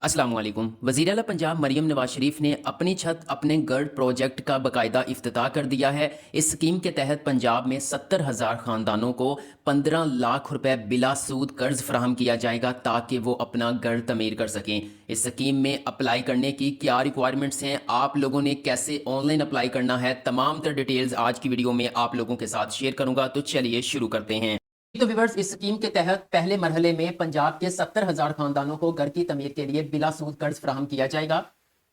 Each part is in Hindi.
अस्सलाम वालेकुम। वज़ीर आला पंजाब मरीम नवाज शरीफ ने अपनी छत अपने घर प्रोजेक्ट का बाकायदा इफ्तिताह कर दिया है। इस स्कीम के तहत पंजाब में 70,000 ख़ानदानों को 15 लाख रुपए बिला सूद कर्ज फराहम किया जाएगा ताकि वो अपना घर तमीर कर सकें। इस स्कीम में अप्लाई करने की क्या रिक्वायरमेंट्स हैं, आप लोगों ने कैसे ऑनलाइन अप्लाई करना है, तमाम तर डिटेल्स आज की वीडियो में आप लोगों के साथ शेयर करूँगा। तो चलिए शुरू करते हैं। तो व्यूअर्स, इस स्कीम के तहत पहले मरहले में पंजाब के 70,000 खानदानों को घर की तमीर के लिए बिला सूद कर्ज फराहम किया जाएगा।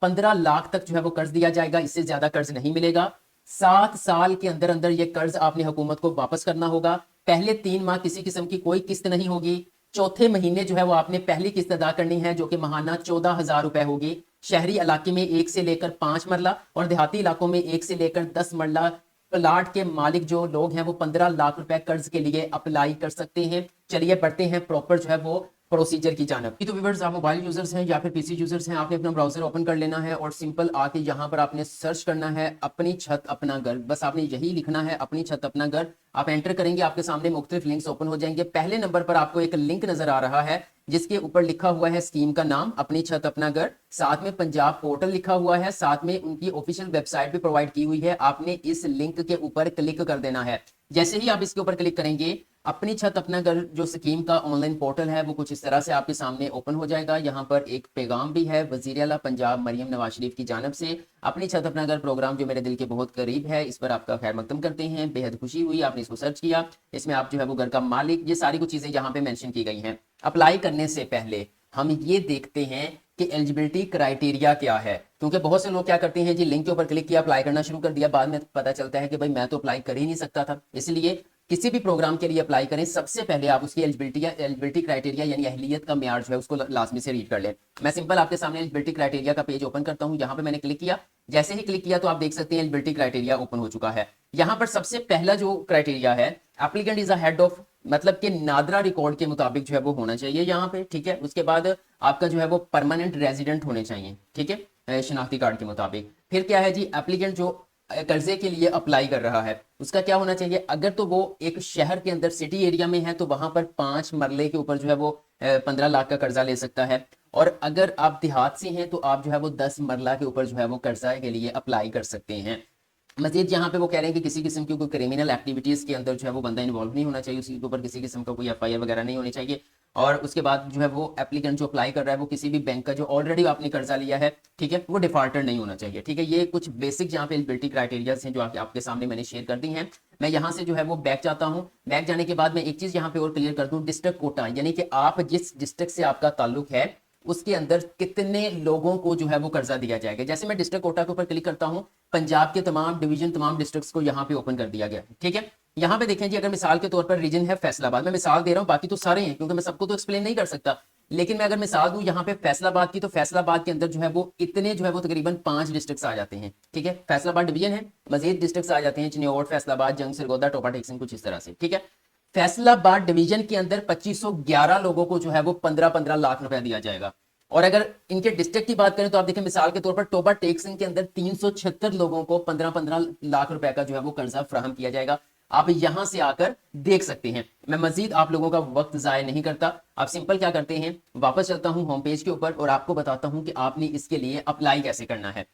15 लाख तक जो है वो कर्ज दिया जाएगा, इससे ज्यादा कर्ज नहीं मिलेगा। 7 साल के अंदर अंदर ये कर्ज आपने हुकूमत को वापस करना होगा। पहले 3 माह किसी किस्म की कोई किस्त नहीं होगी। चौथे महीने जो है वो आपने पहली किस्त अदा करनी है, जो कि महाना 14,000 रुपए होगी। शहरी इलाके में 1 से लेकर 5 मरला और देहाती इलाकों में 1 से लेकर 10 मरला प्लाट के मालिक जो लोग हैं वो 15 लाख रुपए कर्ज के लिए अप्लाई कर सकते हैं। चलिए बढ़ते हैं प्रॉपर जो है वो प्रोसीजर की जानब। तो व्यूअर्स, आप मोबाइल यूजर्स हैं या फिर पीसी यूजर्स हैं, आपने अपना ब्राउजर ओपन कर लेना है और सिंपल आके यहाँ पर आपने सर्च करना है अपनी छत अपना घर। बस आपने यही लिखना है, अपनी छत अपना घर। आप एंटर करेंगे, आपके सामने मुख्तलिफ लिंक्स ओपन हो जाएंगे। पहले नंबर पर आपको एक लिंक नजर आ रहा है जिसके ऊपर लिखा हुआ है स्कीम का नाम अपनी छत अपना घर, साथ में पंजाब पोर्टल लिखा हुआ है, साथ में उनकी ऑफिशियल वेबसाइट भी प्रोवाइड की हुई है। आपने इस लिंक के ऊपर क्लिक कर देना है। जैसे ही आप इसके ऊपर क्लिक करेंगे, अपनी छत अपना घर जो स्कीम का ऑनलाइन पोर्टल है वो कुछ इस तरह से आपके सामने ओपन हो जाएगा। यहाँ पर एक पैगाम भी है वजीर आला पंजाब मरीम नवाज शरीफ की जानब से। अपनी छत अपना घर प्रोग्राम जो मेरे दिल के बहुत करीब है, इस पर आपका खैर मकदम करते हैं। बेहद खुशी हुई आपने इसको सर्च किया। इसमें आप जो है वो घर का मालिक, ये सारी कुछ चीजें यहाँ पे मेंशन की गई हैं। अप्लाई करने से पहले हम ये देखते हैं कि एलिजिबिलिटी क्राइटेरिया क्या है, क्योंकि बहुत से लोग क्या करते हैं जी, लिंक के ऊपर क्लिक किया, अप्लाई करना शुरू कर दिया, बाद में पता चलता है कि भाई मैं तो अप्लाई कर ही नहीं सकता था। इसलिए किसी भी प्रोग्राम के लिए अप्लाई करें, सबसे पहले आप उसकी एलिजिबिलिटी क्राइटेरिया यानी अहलियत का म्यार जो है उसको लाजमी से रीड कर लें। मैं सिंपल आपके सामने एलिजिबिलिटी क्राइटेरिया का पेज ओपन करता हूं। यहाँ पे मैंने क्लिक किया, जैसे ही क्लिक किया तो आप देख सकते हैं एलिजिबिलिटी क्राइटेरिया ओपन हो चुका है। यहाँ पर सबसे पहला जो क्राइटेरिया है, applicant is a head of, मतलब कि नादरा रिकॉर्ड के मुताबिक जो है वो होना चाहिए यहाँ पे, ठीक है। उसके बाद आपका जो है वो परमानेंट रेजिडेंट होने चाहिए, ठीक है, शनाख्ती कार्ड के मुताबिक। फिर क्या है जी, एप्लीकेंट जो कर्जे के लिए अप्लाई कर रहा है उसका क्या होना चाहिए, अगर तो वो एक शहर के अंदर सिटी एरिया में है तो वहां पर 5 मरले के ऊपर जो है वो 15 लाख का कर्जा ले सकता है। और अगर आप देहात से हैं तो आप जो है वो 10 मरला के ऊपर जो है वो कर्जा के लिए अप्लाई कर सकते हैं। मजीद यहाँ पे वो कह रहे हैं कि किसी किस्म की कोई क्रिमिनल एक्टिविटीज के अंदर जो है वो बंदा इन्वॉल्व नहीं होना चाहिए, उसके ऊपर किसी किस्म का कोई एफआईआर वगैरह नहीं होनी चाहिए। और उसके बाद जो है वो एप्लीकेंट जो अप्लाई कर रहा है वो किसी भी बैंक का जो ऑलरेडी आपने कर्जा लिया है, ठीक है, वो डिफॉल्टर नहीं होना चाहिए, ठीक है। ये कुछ बेसिक यहाँ पे एलिजिबिलिटी क्राइटेरियाज हैं जो आपके सामने मैंने शेयर कर दी हैं। मैं यहाँ से जो है वो बैक जाता हूँ। बैक जाने के बाद मैं एक चीज यहाँ पे और क्लियर कर दूँ, डिस्ट्रिक्ट कोटा, यानी कि आप जिस डिस्ट्रिक्ट से आपका ताल्लुक है उसके अंदर कितने लोगों को जो है वो कर्जा दिया जाएगा। जैसे मैं डिस्ट्रिक्ट कोटा के ऊपर क्लिक करता हूं, पंजाब के तमाम डिवीजन तमाम डिस्ट्रिक्ट्स को यहाँ पे ओपन कर दिया गया, ठीक है। यहाँ पे देखें जी, अगर मिसाल के तौर पर रीजन है फैसलाबाद, मैं मिसाल दे रहा हूँ, बाकी तो सारे हैं क्योंकि मैं सबको तो एक्सप्लेन नहीं कर सकता, लेकिन मैं अगर मिसाल दूं यहाँ पे फैसलाबाद की, तो फैसलाबाद के अंदर जो है वो इतने जो है वो तकरीबन 5 डिस्ट्रिक्ट्स आ जाते हैं, ठीक है। फैसलाबाद डिवीजन है, मजीद डिस्ट्रिक्ट्स आ जाते हैं, चिन्योट, फैसलाबाद, जंग, सिरगोदा, टोपा टेक्सिंग, कुछ इस तरह से, ठीक है। फैसलाबाद डिवीजन के अंदर 2511 लोगों को जो है वो 15-15 लाख रुपया दिया जाएगा। और अगर इनके डिस्ट्रिक्ट की बात करें तो आप देखें, मिसाल के तौर पर टोबा टेक्सिंग के अंदर 376 लोगों को 15-15 लाख रुपए का जो है वो कर्जा फराहम किया जाएगा। आप यहां से आकर देख सकते हैं। मैं मजीद आप लोगों का वक्त जाया नहीं करता, आप सिंपल क्या करते हैं, वापस चलता हूं होम पेज के ऊपर और आपको बताता हूं कि आपने इसके लिए अप्लाई कैसे करना है।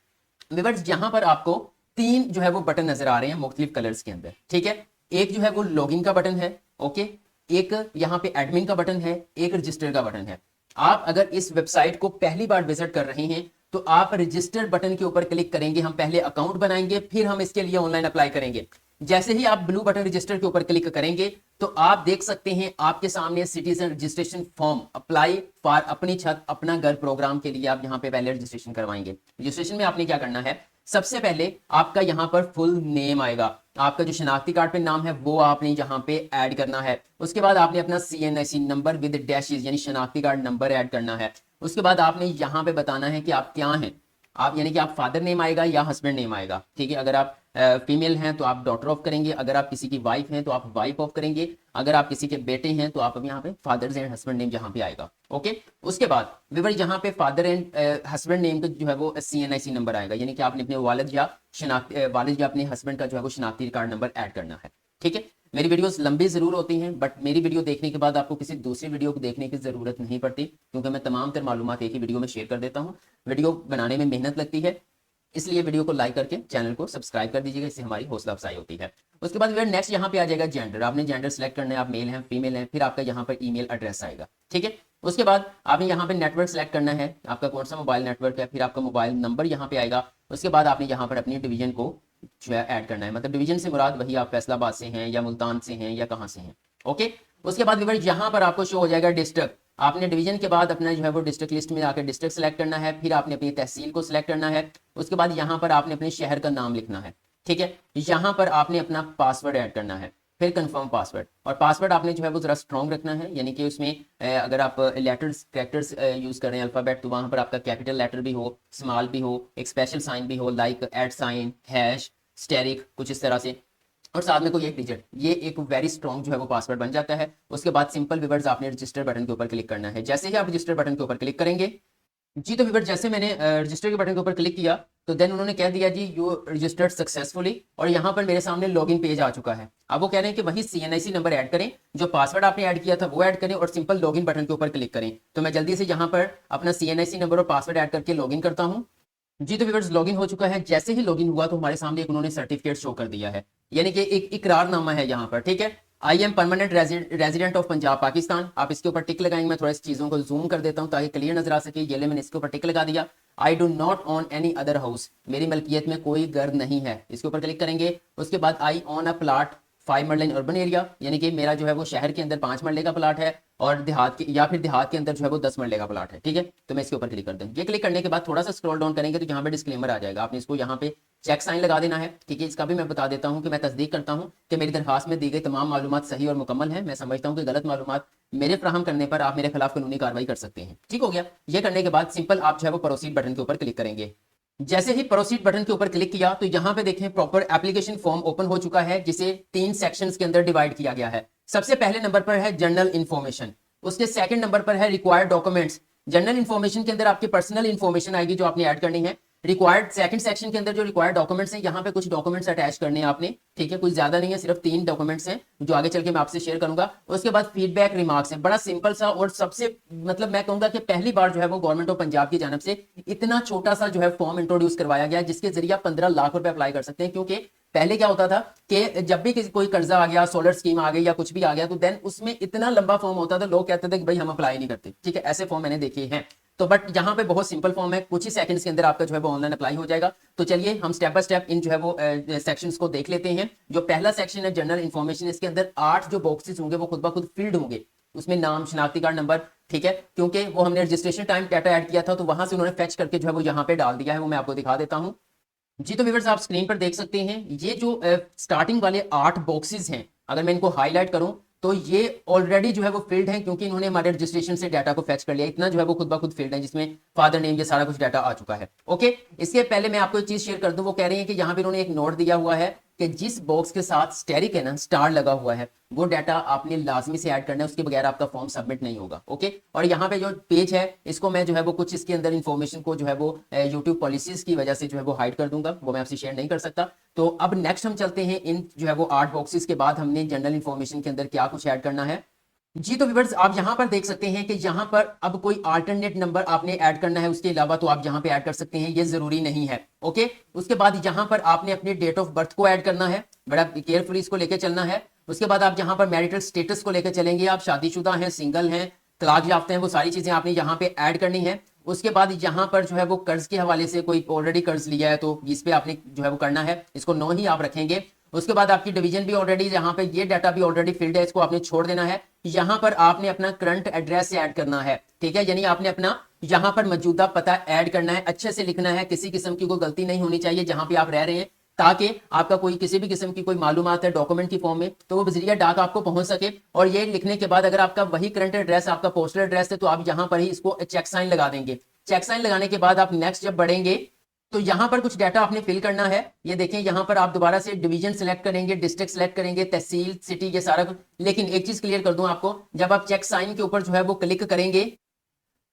व्यूअर्स, यहां पर आपको 3 जो है वो बटन नजर आ रहे हैं मुख्तलिफ कलर्स के अंदर, ठीक है। एक जो है वो लॉगिन का बटन है, ओके, एक यहाँ पे एडमिन का बटन है, एक रजिस्टर का बटन है। आप अगर इस वेबसाइट को पहली बार विजिट कर रहे हैं तो आप रजिस्टर बटन के ऊपर क्लिक करेंगे। हम पहले अकाउंट बनाएंगे, फिर हम इसके लिए ऑनलाइन अप्लाई करेंगे। जैसे ही आप ब्लू बटन रजिस्टर के ऊपर क्लिक करेंगे तो आप देख सकते हैं आपके सामने citizen registration form apply for अपनी छत अपना घर प्रोग्राम के लिए आप यहाँ पे पहले रजिस्ट्रेशन करवाएंगे। रजिस्ट्रेशन में आपने क्या करना है, सबसे पहले आपका यहाँ पर फुल नेम आएगा, आपका जो शनाख्ती कार्ड पे नाम है वो आपने यहाँ पे ऐड करना है। उसके बाद आपने अपना CNIC नंबर विद डैशेस यानी शनाख्ती कार्ड नंबर ऐड करना है। उसके बाद आपने यहाँ पे बताना है कि आप क्या हैं, आप यानी कि आप फादर नेम आएगा या हस्बैंड नेम आएगा, ठीक है। अगर आप फीमेल हैं तो आप डॉटर ऑफ करेंगे, अगर आप किसी की वाइफ हैं तो आप वाइफ ऑफ करेंगे, अगर आप किसी के बेटे हैं तो आप यहाँ पे फादर्स एंड हस्बैंड नेम यहाँ पे आएगा, ओके। उसके बाद विवर यहाँ पे फादर एंड हस्बैंड नेम का जो है वो CNIC नंबर आएगा, यानी कि आपने अपने वालिद या अपने हस्बैंड का जो है वो शनाख्ती कार्ड नंबर ऐड करना है, ठीक है। मेरी वीडियोस लंबी ज़रूर होती हैं, बट मेरी वीडियो देखने के बाद आपको किसी दूसरी वीडियो को देखने की ज़रूरत नहीं पड़ती, क्योंकि मैं तमाम तर मालूमात एक ही वीडियो में शेयर कर देता हूँ। वीडियो बनाने में मेहनत लगती है, इसलिए वीडियो को लाइक करके चैनल को सब्सक्राइब कर दीजिएगा, इससे हमारी हौसला अफजाई होती है। उसके बाद फिर नेक्स्ट यहाँ पे आ जाएगा जेंडर। आपने जेंडर सेलेक्ट करना है, आप मेल हैं फीमेल हैं, फिर आपका यहाँ पर ईमेल एड्रेस आएगा, ठीक है। उसके बाद आपने यहाँ पे नेटवर्क सेलेक्ट करना है, आपका कौन सा मोबाइल नेटवर्क है, फिर आपका मोबाइल नंबर यहाँ पे आएगा। उसके बाद आपने यहाँ पर अपनी डिवीजन को जो है ऐड करना है, मतलब डिवीजन से मुराद वही आप फैसलाबाद से हैं या मुल्तान से हैं या कहाँ से हैं, ओके। उसके बाद व्यूअर्स यहाँ पर आपको शो हो जाएगा डिस्ट्रिक्ट। आपने डिवीजन के बाद अपना जो है वो डिस्ट्रिक्ट लिस्ट में आकर डिस्ट्रिक्ट सेलेक्ट करना है, फिर आपने अपनी तहसील को सिलेक्ट करना है। उसके बाद यहाँ पर आपने अपने शहर का नाम लिखना है, ठीक है। यहाँ पर आपने अपना पासवर्ड ऐड करना है, फिर कंफर्म पासवर्ड। और पासवर्ड आपने जो है वो जरा स्ट्रॉन्ग रखना है, यानी कि उसमें अगर आप लेटर्स कैरेक्टर्स यूज कर रहे हैं अल्फाबेट, तो वहां पर आपका कैपिटल लेटर भी हो, स्मॉल भी हो, एक स्पेशल साइन भी हो, like at sign, hash, asterisk, कुछ इस तरह से, और साथ में कोई एक डिजिट। ये एक वेरी स्ट्रॉन्ग जो है वो पासवर्ड बन जाता है। उसके बाद सिंपल व्यूअर्स आपने रजिस्टर बटन के ऊपर क्लिक करना है। जैसे ही आप रजिस्टर बटन के ऊपर क्लिक करेंगे जी, तो व्यूअर्स जैसे मैंने रजिस्टर के बटन के ऊपर क्लिक किया, तो देन उन्होंने कह दिया जी यू रजिस्टर्ड सक्सेसफुली, और यहाँ पर मेरे सामने लॉगिन पेज आ चुका है। अब वो कह रहे हैं कि वही CNIC नंबर ऐड करें, जो पासवर्ड आपने ऐड किया था वो ऐड करें, और सिंपल लॉगिन बटन के ऊपर क्लिक करें। तो मैं जल्दी से यहाँ पर अपना CNIC नंबर और पासवर्ड ऐड करके लॉगिन करता हूँ। जी, तो व्यूअर्स लॉगिन हो चुका है। जैसे ही लॉगिन हुआ तो हमारे सामने एक उन्होंने सर्टिफिकेट शो कर दिया है, यानी कि एक इकरारनामा है यहाँ पर, ठीक है। I am permanent resident of Punjab Pakistan. आप इसके ऊपर टिक लगाएंगे। मैं थोड़ा सी चीजों को जूम कर देता हूँ ताकि क्लियर नजर आ सके। ये ले मैंने इसके ऊपर टिक लगा दिया। I do not on any other house, मेरी मलकियत में कोई घर नहीं है, इसके ऊपर क्लिक करेंगे। उसके बाद आई ऑन अ प्लाट 5 मरले इन अर्बन एरिया, यानी कि मेरा जो है वो शहर के अंदर 5 मरले का प्लाट है, और देहात के या फिर देहात के अंदर जो है वो 10 मरले का प्लाट है, ठीक है। तो मैं इसके ऊपर क्लिक कर दूँ। ये क्लिक करने के बाद थोड़ा सा स्क्रॉल डाउन करेंगे तो यहाँ पे डिस्क्लेमर आ जाएगा। आपने इसको यहाँ पे चेक साइन लगा देना है, ठीक है। इसका भी मैं बता देता हूँ कि मैं तस्दीक करता हूँ कि मेरी दरखास्त में दी गई तमाम मालूमात सही और मुकम्मल है। मैं समझता हूँ कि गलत मालूमात मेरे फ्राहम करने पर आप मेरे खिलाफ कानूनी कार्रवाई कर सकते हैं, ठीक हो गया। ये करने के बाद सिंपल आप जो है वो प्रोसीड बटन के ऊपर क्लिक करेंगे। जैसे ही प्रोसीड बटन के ऊपर क्लिक किया तो यहाँ पे देखें प्रॉपर एप्लीकेशन फॉर्म ओपन हो चुका है, जिसे 3 सेक्शंस के अंदर डिवाइड किया गया है। सबसे पहले नंबर पर है जनरल इन्फॉर्मेशन, उसके सेकंड नंबर पर है रिक्वायर्ड डॉक्यूमेंट्स। जनरल इन्फॉर्मेशन के अंदर आपकी पर्सनल इन्फॉर्मेशन आएगी जो आपने ऐड करनी है। रिक्वायर्ड सेकंड सेक्शन के अंदर जो रिक्वायर्ड डॉक्यूमेंट्स हैं, यहाँ पे कुछ डॉक्यूमेंट्स अटैच करने हैं आपने, ठीक है। कुछ ज्यादा नहीं है, सिर्फ 3 डॉक्यूमेंट्स हैं जो आगे चल के मैं आपसे शेयर करूंगा। उसके बाद फीडबैक रिमार्क्स है, बड़ा सिंपल सा, और सबसे मतलब मैं कहूंगा कि पहली बार जो है वो गवर्नमेंट ऑफ पंजाब की जानब से इतना छोटा सा जो है फॉर्म इंट्रोड्यूस करवाया गया, जिसके जरिए 15 लाख रुपए अप्लाई कर सकते हैं। क्योंकि पहले क्या होता था कि जब भी किसी कोई कर्जा आ गया, सोलर स्कीम आ गई या कुछ भी आ गया, तो देन उसमें इतना लंबा फॉर्म होता था, लोग कहते थे कि भाई हम अप्लाई नहीं करते, ठीक है। ऐसे फॉर्म मैंने देखे हैं। तो बट यहाँ पे बहुत सिंपल फॉर्म है, कुछ ही सेकंड्स के अंदर आपका जो है वो ऑनलाइन अप्लाई हो जाएगा। तो चलिए हम स्टेप बाय स्टेप इन जो है वो सेक्शंस को देख लेते हैं। जो पहला सेक्शन है जनरल इन्फॉर्मेशन, इसके अंदर 8 जो बॉक्सेस होंगे वो खुद ब खुद फील्ड होंगे। उसमें नाम, शनाख्ती कार्ड नंबर, ठीक है, क्योंकि वो हमने रजिस्ट्रेशन टाइम डाटा ऐड किया था, तो वहां से उन्होंने फेच करके जो है वो यहाँ पे डाल दिया है। वो मैं आपको दिखा देता हूँ। जी, तो व्यूअर्स आप स्क्रीन पर देख सकते हैं, ये जो स्टार्टिंग वाले 8 बॉक्सेस हैं, अगर मैं इनको हाईलाइट करूं तो ये ऑलरेडी जो है वो फील्ड है, क्योंकि इन्होंने हमारे रजिस्ट्रेशन से डाटा को फेच कर लिया। इतना जो है वो खुद ब खुद फील्ड है, जिसमें फादर नेम ये सारा कुछ डाटा आ चुका है, ओके। इसके पहले मैं आपको एक चीज शेयर कर दूं। वो कह रहे हैं कि यहाँ पे उन्होंने एक नोट दिया हुआ है कि जिस बॉक्स के साथ स्टेरिक है ना, स्टार लगा हुआ है, वो डाटा आपने लाजमी से ऐड करना है, उसके बगैर आपका फॉर्म सबमिट नहीं होगा, ओके। और यहाँ पे जो पेज है, इसको मैं जो है वो कुछ इसके अंदर इन्फॉर्मेशन को जो है वो यूट्यूब पॉलिसीज की वजह से जो है वो हाइड कर दूंगा, वो मैं आपसे शेयर नहीं कर सकता। तो अब नेक्स्ट हम चलते हैं इन जो है वो 8 बॉक्सेस के बाद हमने जनरल इन्फॉर्मेशन के अंदर क्या कुछ ऐड करना है। जी, तो व्यूअर्स आप यहां पर देख सकते हैं कि यहां पर अब कोई अल्टरनेट नंबर आपने ऐड करना है, उसके अलावा तो आप यहां पे ऐड कर सकते हैं, ये जरूरी नहीं है, ओके। उसके बाद यहां पर आपने अपने डेट ऑफ बर्थ को ऐड करना है, बड़ा केयरफुली इसको लेके चलना है। उसके बाद आप यहां पर मैरिटल स्टेटस को लेकर चलेंगे, आप शादीशुदा हैं, सिंगल हैं, तलाक याफ्ता हैं, वो सारी चीजें आपने यहाँ पे ऐड करनी है। उसके बाद यहाँ पर जो है वो कर्ज के हवाले से कोई ऑलरेडी कर्ज लिया है तो इस पे आपने जो है वो करना है, इसको नो ही आप रखेंगे। उसके बाद आपकी डिवीजन भी ऑलरेडी यहाँ पे ये डाटा भी ऑलरेडी फिल्ड है, इसको आपने छोड़ देना है। यहाँ पर आपने अपना करंट एड्रेस ऐड करना है, ठीक है, यानी आपने अपना यहाँ पर मौजूदा पता ऐड करना है, अच्छे से लिखना है, किसी किस्म की कोई गलती नहीं होनी चाहिए जहां पे आप रह रहे हैं, ताकि आपका कोई किसी भी किस्म की कोई मालूमात है डॉक्यूमेंट की फॉर्म में तो वो बजरिया डाक आपको पहुंच सके। और ये लिखने के बाद अगर आपका वही करंट एड्रेस आपका पोस्टल एड्रेस है तो आप यहाँ पर ही इसको चेक साइन लगा देंगे। चेक साइन लगाने के बाद आप नेक्स्ट जब बढ़ेंगे तो यहाँ पर कुछ डाटा आपने फिल करना है। ये देखें यहाँ पर आप दोबारा से डिवीजन सेलेक्ट करेंगे, डिस्ट्रिक्ट सेलेक्ट करेंगे, तहसील, सिटी, ये सारा कुछ। लेकिन एक चीज क्लियर कर दूं आपको, जब आप चेक साइन के ऊपर जो है वो क्लिक करेंगे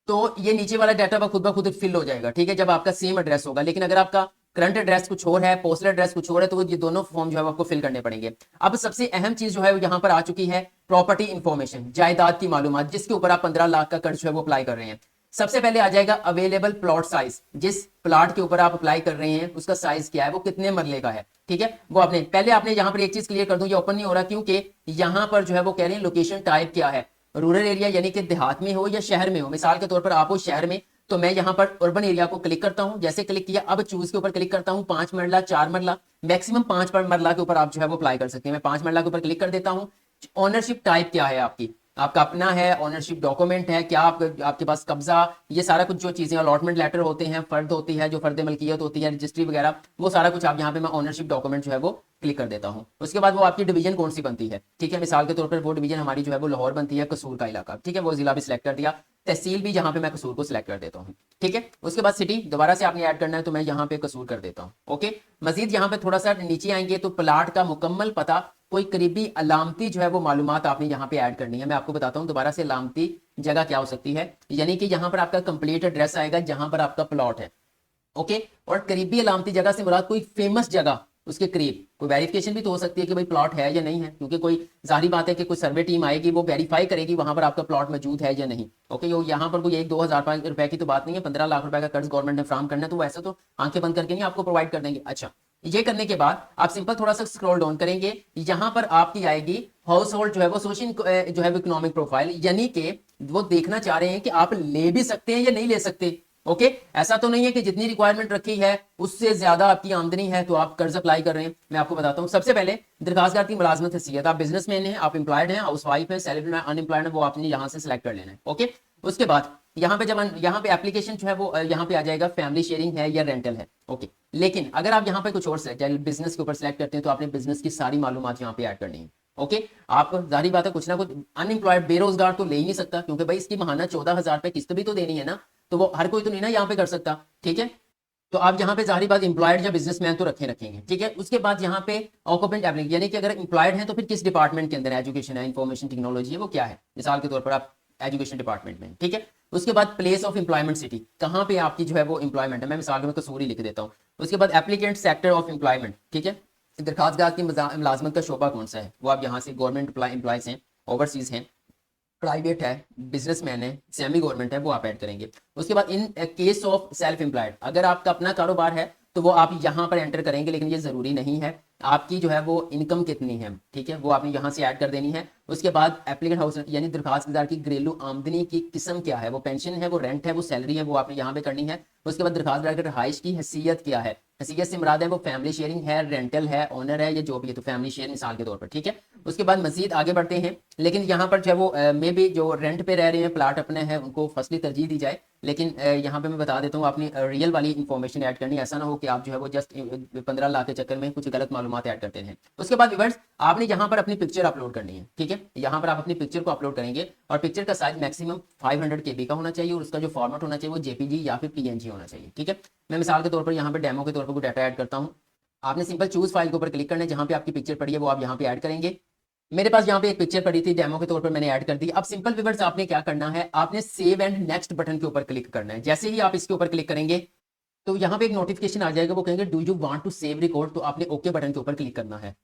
तो ये नीचे वाला डाटा ब खुद फिल हो जाएगा, ठीक है, जब आपका सेम एड्रेस होगा। लेकिन अगर आपका करंट एड्रेस कुछ और है, पोस्टल एड्रेस कुछ और है, तो ये दोनों फॉर्म जो है आपको फिल करने पड़ेंगे। अब सबसे अहम चीज जो है वो यहाँ पर आ चुकी है, प्रॉपर्टी इंफॉर्मेशन, जायदाद की मालूमात, जिसके ऊपर आप 15 लाख का कर्ज जो है वो अप्लाई कर रहे हैं। सबसे पहले आ जाएगा अवेलेबल प्लॉट साइज, जिस प्लॉट के ऊपर आप अप्लाई कर रहे हैं उसका साइज क्या है, वो कितने मरले का है, ठीक है। वो आपने पहले आपने यहाँ पर एक चीज क्लियर कर दूं, ये ओपन नहीं हो रहा क्योंकि यहाँ पर जो है वो कह रहे हैं लोकेशन टाइप क्या है, रूरल एरिया यानी कि देहात में हो या शहर में हो। मिसाल के तौर पर आप हो शहर में, तो मैं यहाँ पर अर्बन एरिया को क्लिक करता हूँ, जैसे क्लिक किया अब चूज के ऊपर क्लिक करता हूँ, 5 मरला 4 मरला मैक्सिमम 5 मरला के ऊपर आप जो है वो अप्लाई कर सकते हैं। मैं 5 मरला के ऊपर क्लिक कर देता हूँ। ऑनरशिप टाइप क्या है आपकी, आपका अपना है, ऑनरशिप डॉक्यूमेंट है क्या, आपके पास कब्जा, ये सारा कुछ जो चीजें, अलॉटमेंट लेटर होते हैं, फर्द होती है जो फर्द मलकियत होती है, रजिस्ट्री वगैरह, वो सारा कुछ आप यहाँ पे मैं ऑनरशिप डॉक्यूमेंट जो है वो क्लिक कर देता हूँ। उसके बाद वो आपकी डिवीजन कौन सी बनती है, ठीक है। मिसाल के तौर पर वो डिवीजन हमारी जो है वो लाहौर बनती है, कसूर का इलाका, ठीक है, वो जिला भी सिलेक्ट कर दिया, तहसील भी जहां पे मैं कसूर को सिलेक्ट कर देता हूँ, ठीक है। उसके बाद सिटी दोबारा से आपने ऐड करना है, तो मैं यहाँ पे कसूर कर देता हूँ, ओके। मजीद यहाँ पे थोड़ा सा नीचे आएंगे तो प्लाट का मुकम्मल पता, कोई करीबी अलामती जो है वो मालूमात आपने यहाँ पे ऐड करनी है। मैं आपको बताता हूँ दोबारा से अलामती जगह क्या हो सकती है, यानी कि यहाँ पर आपका कंप्लीट एड्रेस आएगा जहां पर आपका प्लॉट है, ओके। और करीबी अलामती जगह से मुराद कोई फेमस जगह, उसके करीब कोई वेरिफिकेशन भी तो हो सकती है कि भाई प्लॉट है या नहीं है, क्योंकि कोई जाहिर बात है कि कोई सर्वे टीम आएगी, वो वेरीफाई करेगी वहां पर आपका प्लॉट मौजूद है या नहीं, ओके। यहाँ पर कोई 1-2 हज़ार रुपए की तो बात नहीं है, 15 लाख रुपए का कर्ज गवर्नमेंट ने फ्राहम करना है, तो वैसे तो आंखें बंद करके नहीं आपको प्रोवाइड कर देंगे। अच्छा, ये करने के बाद आप सिंपल थोड़ा सा स्क्रॉल डाउन करेंगे, यहाँ पर आपकी आएगी हाउस होल्ड जो है वो सोशल जो है इकोनॉमिक प्रोफाइल, यानी कि वो देखना चाह रहे हैं कि आप ले भी सकते हैं या नहीं ले सकते, ओके। ऐसा तो नहीं है कि जितनी रिक्वायरमेंट रखी है उससे ज्यादा आपकी आमदनी है तो आप कर्ज अप्लाई कर रहे हैं। मैं आपको बताता हूं, सबसे पहले दरखास्तदार की मुलाजमत हैसियत, आप बिजनेसमैन हैं, आप एम्प्लॉयड हैं, हाउस वाइफ है, सैलरी अनएम्प्लॉयड है, वो आपने यहाँ से सिलेक्ट कर लेना है, ओके। उसके बाद यहाँ पे जब यहाँ पे एप्लीकेशन जो है वो यहाँ पे आ जाएगा, फैमिली शेयरिंग है या रेंटल है, ओके। लेकिन अगर आप यहाँ पे कुछ और सेलेक्ट, बिजनेस के ऊपर सेलेक्ट करते हैं, तो आपने बिजनेस की सारी मालूमात यहाँ पे ऐड करनी है, ओके। आप जाहिर बात है कुछ ना कुछ, अनएम्प्लॉयड बेरोजगार तो ले ही नहीं सकता, क्योंकि भाई इसकी महाना 14,000 रुपए किस्त भी तो देनी है ना, तो वो हर कोई तो नहीं ना यहाँ पे कर सकता, ठीक है। तो आप यहाँ पे जाहिर बात एम्प्लॉयड या बिजनेसमैन तो रखेंगे, ठीक है। उसके बाद यहाँ पे ऑक्यूपेंट एप्लीकेशन, यानी कि अगर एम्प्लॉयड है तो फिर किस डिपार्टमेंट के अंदर, एजुकेशन है, इंफॉर्मेशन टेक्नोलॉजी है, वो क्या है, मिसाल के तौर पर आप एजुकेशन डिपार्टमेंट में, ठीक है। उसके बाद प्लेस ऑफ एम्प्लॉयमेंट सिटी, कहाँ पे आपकी जो है वो एम्प्लॉयमेंट है, मैं मिसाल में कसूरी लिख देता हूँ। उसके बाद एप्लीकेंट सेक्टर ऑफ एम्प्लॉयमेंट, ठीक है, दरखास्तगार की मुलाजमत का शोबा कौन सा है, वो आप यहाँ से गवर्नमेंट एम्प्लॉयज हैं, ओवरसीज हैं, प्राइवेट है, बिजनेसमैन है, सेमी गवर्नमेंट है, वो आप ऐड करेंगे। उसके बाद in case of self employed, अगर आपका अपना कारोबार है तो वो आप यहाँ पर एंटर करेंगे, लेकिन ये जरूरी नहीं है, आपकी जो है वो इनकम कितनी है, ठीक है, वो आपने यहाँ से ऐड कर देनी है। उसके बाद एप्लीकेंट हाउस यानी दरखास्तदार की घरेलू आमदनी की किस्म क्या है, वो पेंशन है, वो रेंट है, वो सैलरी है, वो आपने यहाँ पे करनी है। उसके बाद दरखास्तदार की रहाइश की हैसियत क्या है, हैसियत से मुराद है वो फैमिली शेयरिंग है, रेंटल है, ओनर है, या जो भी है, तो फैमिली शेयर मिसाल के तौर पर, ठीक है। उसके बाद मजीद आगे बढ़ते हैं, लेकिन यहाँ पर जो है वो मे भी जो रेंट पे रह रहे हैं, प्लाट अपने हैं, उनको फर्स्टली तरजीह दी जाए, लेकिन यहाँ पे मैं बता देता हूँ आपने रियल वाली इन्फॉर्मेशन ऐड करनी, ऐसा ना हो कि आप जो है वो जस्ट 15 लाख के चक्कर में कुछ गलत मालूमात ऐड करते हैं। उसके बाद व्यूअर्स आपने यहाँ पर अपनी पिक्चर अपलोड करनी है, ठीक है, यहाँ पर आप अपनी पिक्चर को अपलोड करेंगे, और पिक्चर का साइज मैक्सिमम 500 KB का होना चाहिए, और उसका जो फॉर्मेट होना चाहिए वो JPG या फिर PNG होना चाहिए, ठीक है। मैं मिसाल के तौर पर यहाँ पे डेमो के तौर पर कोई डाटा ऐड करता हूँ, आपने सिंपल चूज फाइल के ऊपर क्लिक करना है, जहाँ पे आपकी पिक्चर पड़ी है वो आप यहाँ पे ऐड करेंगे। मेरे पास यहाँ पे एक पिक्चर पड़ी थी, डेमो के तौर पर मैंने ऐड कर दी। अब सिंपल व्यूअर्स आपने क्या करना है, आपने सेव एंड नेक्स्ट बटन के ऊपर क्लिक करना है। जैसे ही आप इसके ऊपर क्लिक करेंगे तो यहाँ पे एक नोटिफिकेशन आ जाएगा, वो कहेंगे do you want to save record, तो आपने ओके बटन के ऊपर क्लिक करना है।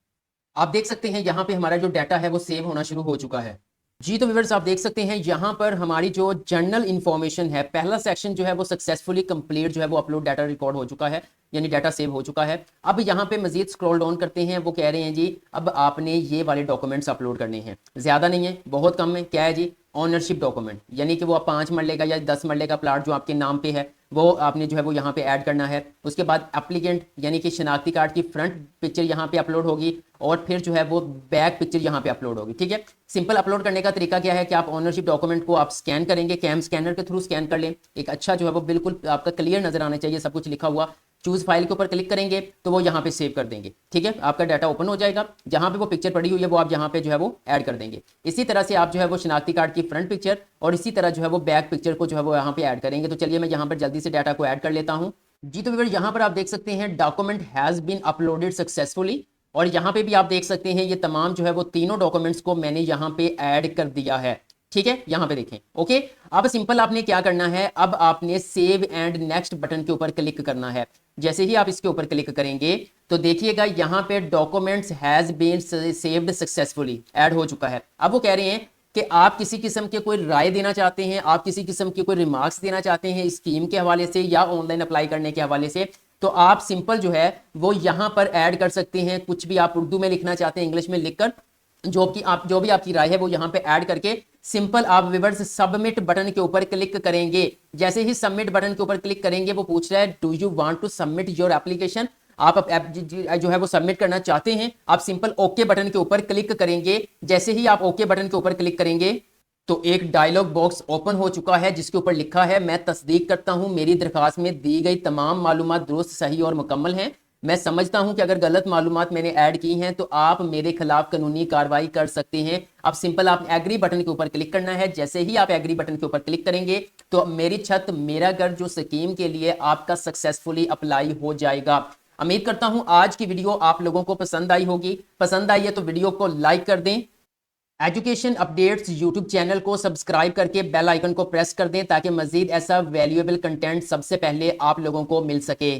आप देख सकते हैं यहाँ पे हमारा जो डाटा है वो सेव होना शुरू हो चुका है जी। तो व्यूअर्स आप देख सकते हैं यहाँ पर हमारी जो जर्नल इन्फॉर्मेशन है, पहला सेक्शन जो है वो सक्सेसफुली कंप्लीट जो है वो अपलोड डाटा रिकॉर्ड हो चुका है, यानी डाटा सेव हो चुका है। अब यहाँ पे मजीद स्क्रॉल डाउन करते हैं, वो कह रहे हैं जी अब आपने ये वाले डॉक्यूमेंट्स अपलोड करने हैं, ज्यादा नहीं है, बहुत कम है, क्या है जी, ऑनरशिप डॉक्यूमेंट, यानी कि वो 5 मरले का या 10 मरले का प्लाट जो आपके नाम पे है वो आपने जो है वो यहाँ पे ऐड करना है। उसके बाद एप्लीकेंट यानी कि शनाख्ती कार्ड की फ्रंट पिक्चर यहाँ पे अपलोड होगी, और फिर जो है वो बैक पिक्चर यहाँ पे अपलोड होगी, ठीक है। सिंपल अपलोड करने का तरीका क्या है कि आप ऑनरशिप डॉक्यूमेंट को आप स्कैन करेंगे, कैम स्कैनर के थ्रू स्कैन कर लें, एक अच्छा जो है वो बिल्कुल आपका क्लियर नजर आना चाहिए, सब कुछ लिखा हुआ। चूज फाइल के ऊपर क्लिक करेंगे तो वो यहाँ पे सेव कर देंगे, ठीक है, आपका डाटा ओपन हो जाएगा, जहां पे वो पिक्चर पड़ी हुई है वो आप यहाँ पे जो है वो ऐड कर देंगे। इसी तरह से आप जो है वो शनाख्ती कार्ड की फ्रंट पिक्चर और इसी तरह जो है वो बैक पिक्चर को जो है वो यहाँ पे ऐड करेंगे। तो चलिए मैं यहाँ पर जल्दी से डाटा को ऐड कर लेता हूँ जी। तो व्यूअर्स यहाँ पर आप देख सकते हैं document has been uploaded successfully, और यहाँ पे भी आप देख सकते हैं ये तमाम जो है वो तीनों डॉक्यूमेंट्स को मैंने यहाँ पे ऐड कर दिया है, ठीक है, यहां पे देखें। ओके, अब सिंपल आपने क्या करना है, अब आपने सेव एंड नेक्स्ट बटन के ऊपर क्लिक करना है। जैसे ही आप इसके ऊपर क्लिक करेंगे तो देखिएगा यहाँ पे documents has been saved successfully add हो चुका है। अब वो कह रहे हैं कि आप किसी किस्म के कोई राय देना चाहते हैं, आप किसी किस्म के कोई रिमार्क्स देना चाहते हैं स्कीम के हवाले से या ऑनलाइन अप्लाई करने के हवाले से, तो आप सिंपल जो है वो यहाँ पर ऐड कर सकते हैं। कुछ भी आप उर्दू में लिखना चाहते हैं, इंग्लिश में लिखकर जो भी आपकी राय है वो यहाँ पे ऐड करके सिंपल आप व्यूअर्स सबमिट बटन के ऊपर क्लिक करेंगे। जैसे ही सबमिट बटन के ऊपर क्लिक करेंगे वो पूछ रहा है do you want to submit your application, आप जो है वो सबमिट करना चाहते हैं, आप सिंपल ओके बटन के ऊपर क्लिक करेंगे। जैसे ही आप ओके बटन के ऊपर क्लिक करेंगे तो एक डायलॉग बॉक्स ओपन हो चुका है जिसके ऊपर लिखा है मैं तस्दीक करता हूं मेरी दरखास्त में दी गई तमाम मालूमात दुरुस्त, सही और मुकम्मल हैं। मैं समझता हूं कि अगर गलत मालूमात मैंने ऐड की हैं तो आप मेरे खिलाफ कानूनी कार्रवाई कर सकते हैं। अब सिंपल आप एग्री बटन के ऊपर क्लिक करना है। जैसे ही आप एग्री बटन के ऊपर क्लिक करेंगे तो मेरी छत मेरा घर जो स्कीम के लिए आपका सक्सेसफुली अप्लाई हो जाएगा। उम्मीद करता हूं आज की वीडियो आप लोगों को पसंद आई होगी। पसंद आई है तो वीडियो को लाइक कर दें, एजुकेशन अपडेट्स यूट्यूब चैनल को सब्सक्राइब करके बेल आइकन को प्रेस कर दें ताकि मजीद ऐसा वैल्यूएबल कंटेंट सबसे पहले आप लोगों को मिल सके।